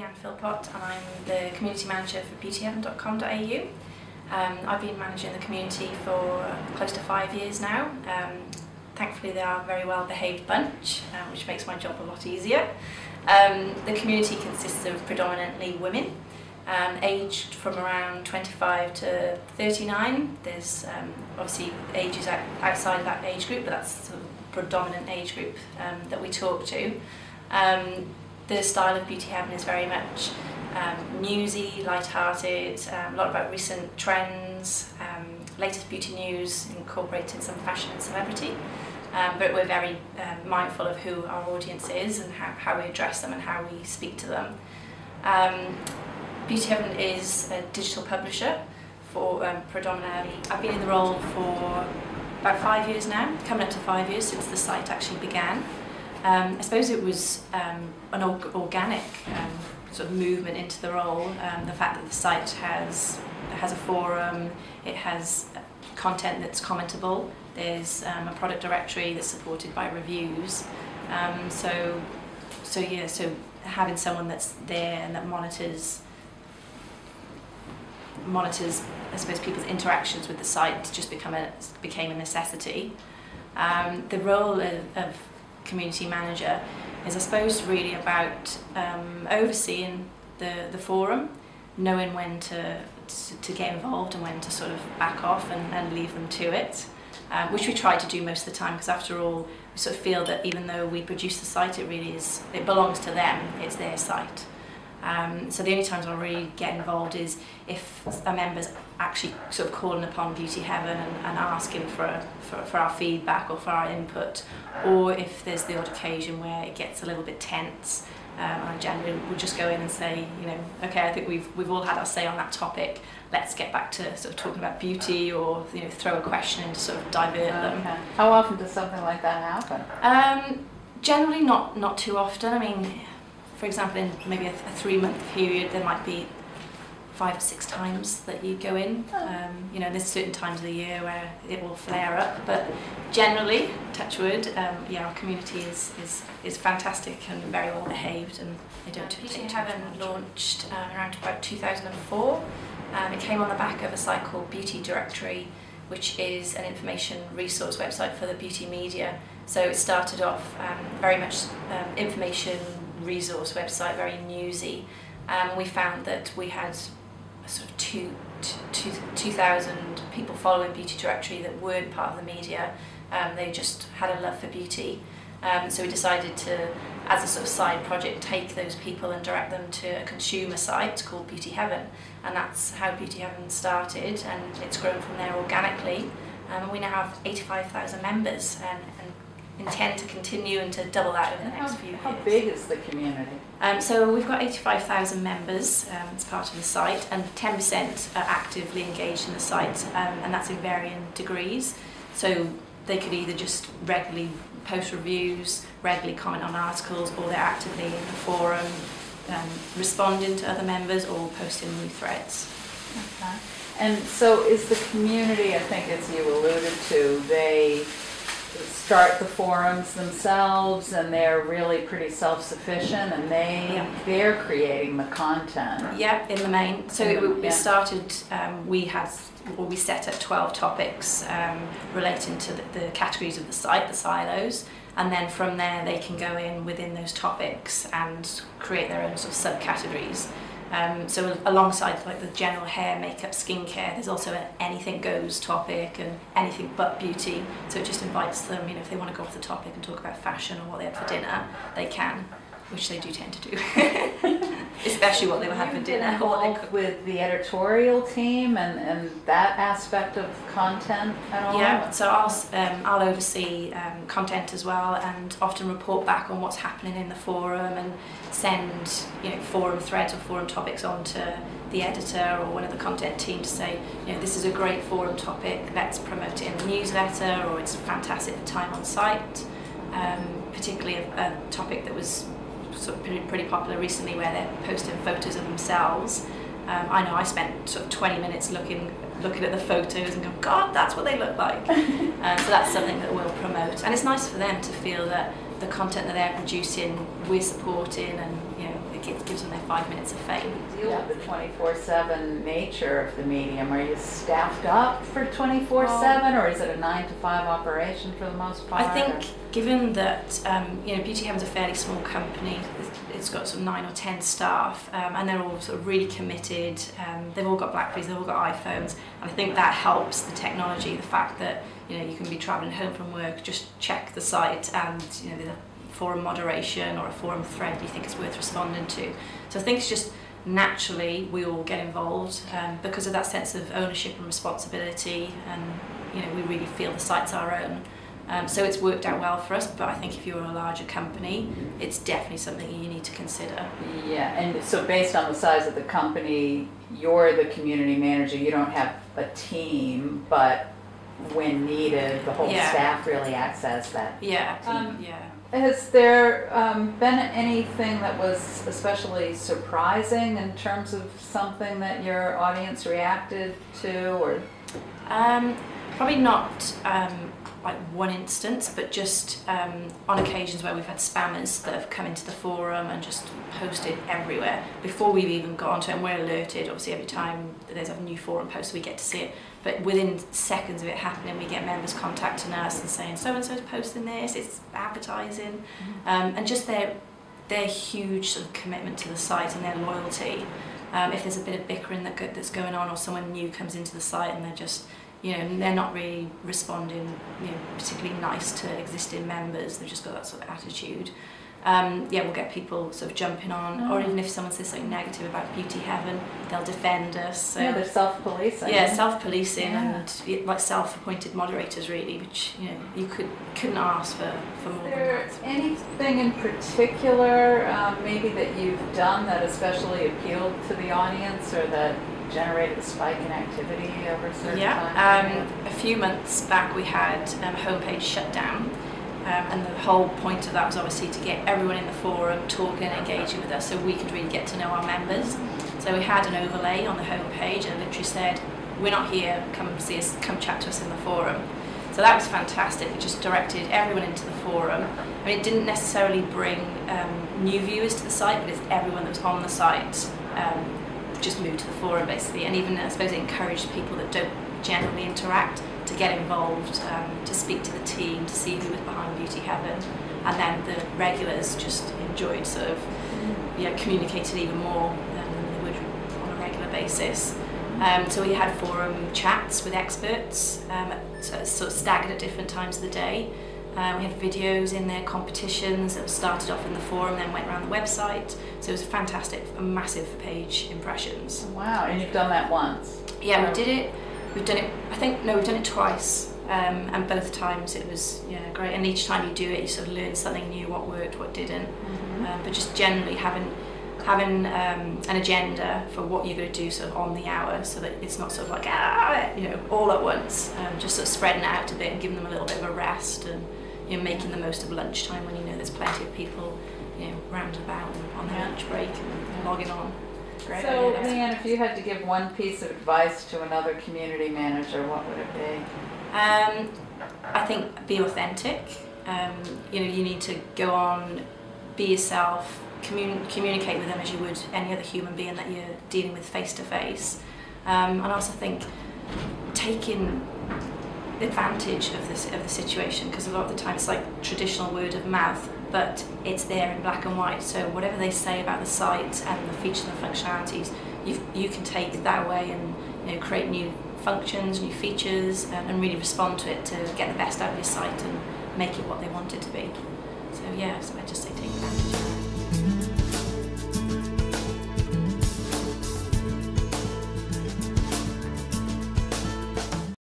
Leanne Philpott and I'm the Community Manager for beautyheaven.com.au. I've been managing the community for close to 5 years now. Thankfully they are a very well behaved bunch, which makes my job a lot easier. The community consists of predominantly women, aged from around 25 to 39. There's obviously ages outside of that age group, but that's sort of the predominant age group that we talk to. The style of Beauty Heaven is very much newsy, light-hearted, a lot about recent trends, latest beauty news, incorporating some fashion and celebrity. But we're very mindful of who our audience is and how we address them and how we speak to them. Beauty Heaven is a digital publisher for predominantly. I've been in the role for about 5 years now, coming up to 5 years since the site actually began. I suppose it was an organic sort of movement into the role. The fact that the site has a forum, it has content that's commentable. There's a product directory that's supported by reviews. So having someone that's there and that monitors I suppose people's interactions with the site just became a necessity. The role of community manager is, I suppose, really about overseeing the forum, knowing when to get involved and when to sort of back off and leave them to it, which we try to do most of the time, because after all we sort of feel that even though we produce the site, it belongs to them, it's their site. So the only times I really get involved is if a member's actually sort of calling upon Beauty Heaven and asking for our feedback or for our input, or if there's the odd occasion where it gets a little bit tense. I generally will just go in and say, okay, I think we've all had our say on that topic. Let's get back to sort of talking about beauty, or throw a question in to sort of divert them. How often does something like that happen? Generally not too often. I mean, for example, in maybe a 3-month period, there might be 5 or 6 times that you go in. There's certain times of the year where it will flare up, but generally, touch wood, our community is fantastic and very well behaved, and they don't. Beauty Heaven launched around about 2004. It came on the back of a site called Beauty Directory, which is an information resource website for the beauty media. So it started off very much information resource website, very newsy. We found that we had sort of 2,000 people following Beauty Directory that weren't part of the media. They just had a love for beauty. So we decided to, as a sort of side project, take those people and direct them to a consumer site called Beauty Heaven. And that's how Beauty Heaven started, and it's grown from there organically. And we now have 85,000 members and intend to continue and to double that over the next few years. How big is the community? So we've got 85,000 members as part of the site, and 10% are actively engaged in the site, and that's in varying degrees. So they could either just regularly post reviews, regularly comment on articles, or they're actively in the forum, responding to other members or posting new threads. Okay. And so is the community, I think as you alluded to, they start the forums themselves and they're really pretty self-sufficient, and they're creating the content. Yeah, in the main. So we started, we set up 12 topics relating to the categories of the site, the silos, and then from there they can go in within those topics and create their own sort of subcategories. So alongside like the general hair, makeup, skincare, there's also an anything goes topic and anything but beauty. So it just invites them, if they want to go off the topic and talk about fashion or what they had for dinner, they can, which they do tend to do. Especially what they will have for dinner. Or what they cook. With the editorial team and that aspect of content at all? Yeah, so I'll oversee content as well, and often report back on what's happening in the forum and send forum threads or forum topics on to the editor or one of the content team to say, this is a great forum topic, let's promote it in the newsletter, or it's fantastic for time on site. Particularly a topic that was sort of pretty popular recently, where they're posting photos of themselves. I know I spent sort of 20 minutes looking at the photos and going, God, that's what they look like. So that's something that we'll promote, and it's nice for them to feel that the content that they're producing we're supporting, and it gives them their 5 minutes of fame. Deal with the 24/7 nature of the medium. Are you staffed up for 24/7, or is it a 9 to 5 operation for the most part? I think, given that Beauty Heaven's a fairly small company, it's got sort of 9 or 10 staff, and they're all sort of really committed. They've all got Blackberries, they've all got iPhones, and I think that helps the technology. The fact that you can be travelling home from work, just check the site, and there's a forum moderation or a forum thread you think is worth responding to. So I think it's just naturally we all get involved because of that sense of ownership and responsibility, and we really feel the site's our own. So it's worked out well for us, but I think if you're a larger company, it's definitely something you need to consider. Yeah, and so based on the size of the company, you're the community manager, you don't have a team, but when needed, the whole staff really acts as that. Yeah, Has there been anything that was especially surprising in terms of something that your audience reacted to, or? Probably not like one instance, but just on occasions where we've had spammers that have come into the forum and just posted everywhere before we've even got onto it, and we're alerted obviously every time there's a new forum post, we get to see it, but within seconds of it happening we get members contacting us and saying so and so's posting this, it's advertising, and just their huge sort of commitment to the site and their loyalty. If there's a bit of bickering that's going on, or someone new comes into the site and they're just they're not really responding, particularly nice to existing members. They've just got that sort of attitude. We'll get people sort of jumping on, or even if someone says something negative about Beauty Heaven, they'll defend us. So, they're self-policing. Yeah, self-policing and like self-appointed moderators, really, which you couldn't ask for more than that. Is there anything in particular, maybe that you've done that especially appealed to the audience, or that generated a spike in activity over a certain time? A few months back we had a homepage shut down, and the whole point of that was obviously to get everyone in the forum talking and engaging with us so we could really get to know our members. So we had an overlay on the homepage and literally said, we're not here, come see us, come chat to us in the forum. So that was fantastic. It just directed everyone into the forum. I mean, it didn't necessarily bring new viewers to the site, but it's everyone that was on the site just moved to the forum basically, and even I suppose it encouraged people that don't generally interact to get involved, to speak to the team, to see who was behind Beauty Heaven, and then the regulars just enjoyed sort of communicated even more than they would on a regular basis. So we had forum chats with experts, sort of staggered at different times of the day. We had videos in there, competitions that started off in the forum, then went around the website. So it was fantastic, massive page impressions. Wow, and you've done that once? Yeah, we did it. We've done it twice, and both times it was great. And each time you do it, you sort of learn something new, what worked, what didn't. But just generally having an agenda for what you're going to do sort of on the hour, so that it's not sort of like all at once. Just sort of spreading it out a bit and giving them a little bit of a rest, and making the most of lunchtime when there's plenty of people round about on their lunch break and logging on. Great. So Leanne, if you had to give one piece of advice to another community manager, what would it be? I think be authentic. You need to go on, be yourself, communicate with them as you would any other human being that you're dealing with face to face. And I also think taking advantage of the situation, because a lot of the time it's like traditional word of mouth, but it's there in black and white. So whatever they say about the site and the features and functionalities, you can take that away and create new functions, new features, and really respond to it to get the best out of your site and make it what they want it to be. So I just say